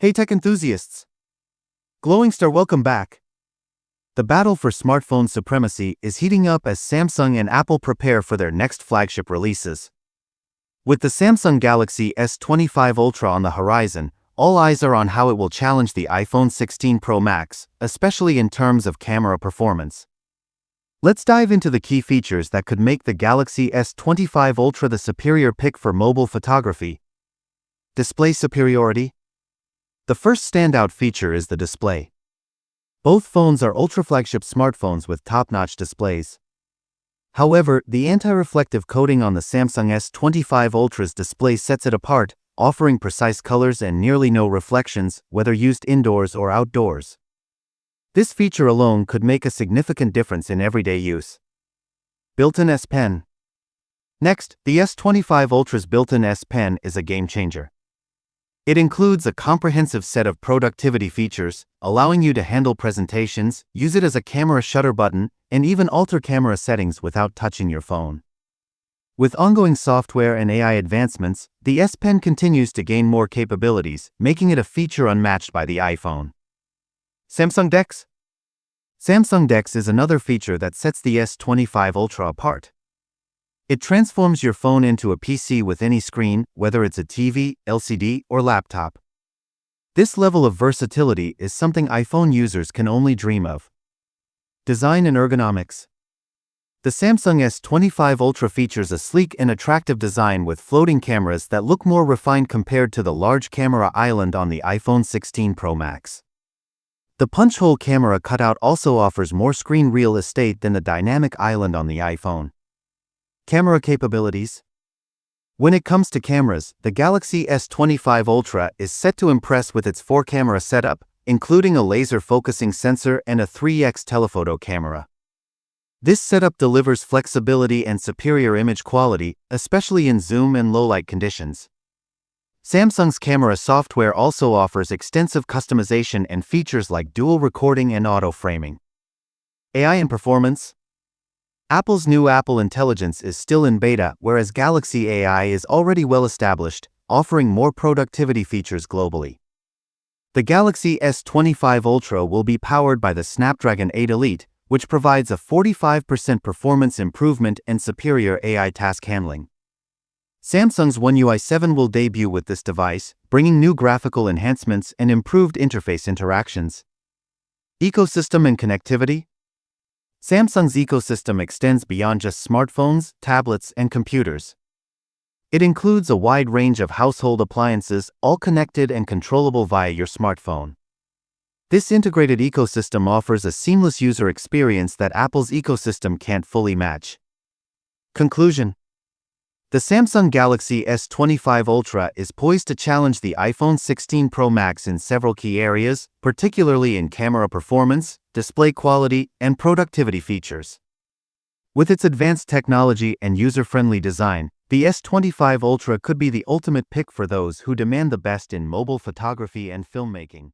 Hey tech enthusiasts! Glowing Star, welcome back. The battle for smartphone supremacy is heating up as Samsung and Apple prepare for their next flagship releases. With the Samsung Galaxy S25 Ultra on the horizon, all eyes are on how it will challenge the iPhone 16 Pro Max, especially in terms of camera performance. Let's dive into the key features that could make the Galaxy S25 Ultra the superior pick for mobile photography. Display superiority. The first standout feature is the display. Both phones are ultra-flagship smartphones with top-notch displays. However, the anti-reflective coating on the Samsung S25 Ultra's display sets it apart, offering precise colors and nearly no reflections, whether used indoors or outdoors. This feature alone could make a significant difference in everyday use. Built-in S Pen. Next, the S25 Ultra's built-in S Pen is a game-changer. It includes a comprehensive set of productivity features, allowing you to handle presentations, use it as a camera shutter button, and even alter camera settings without touching your phone. With ongoing software and AI advancements, the S Pen continues to gain more capabilities, making it a feature unmatched by the iPhone. Samsung DeX. Samsung DeX is another feature that sets the S25 Ultra apart. It transforms your phone into a PC with any screen, whether it's a TV, LCD, or laptop. This level of versatility is something iPhone users can only dream of. Design and ergonomics. The Samsung S25 Ultra features a sleek and attractive design with floating cameras that look more refined compared to the large camera island on the iPhone 16 Pro Max. The punch-hole camera cutout also offers more screen real estate than the dynamic island on the iPhone. Camera capabilities. When it comes to cameras, the Galaxy S25 Ultra is set to impress with its 4-camera setup, including a laser focusing sensor and a 3x telephoto camera. This setup delivers flexibility and superior image quality, especially in zoom and low-light conditions. Samsung's camera software also offers extensive customization and features like dual recording and auto-framing. AI and performance. Apple's new Apple Intelligence is still in beta, whereas Galaxy AI is already well established, offering more productivity features globally. The Galaxy S25 Ultra will be powered by the Snapdragon 8 Elite, which provides a 45% performance improvement and superior AI task handling. Samsung's One UI 7 will debut with this device, bringing new graphical enhancements and improved interface interactions. Ecosystem and connectivity. Samsung's ecosystem extends beyond just smartphones, tablets, and computers. It includes a wide range of household appliances, all connected and controllable via your smartphone. This integrated ecosystem offers a seamless user experience that Apple's ecosystem can't fully match. Conclusion. The Samsung Galaxy S25 Ultra is poised to challenge the iPhone 16 Pro Max in several key areas, particularly in camera performance, display quality, and productivity features. With its advanced technology and user-friendly design, the S25 Ultra could be the ultimate pick for those who demand the best in mobile photography and filmmaking.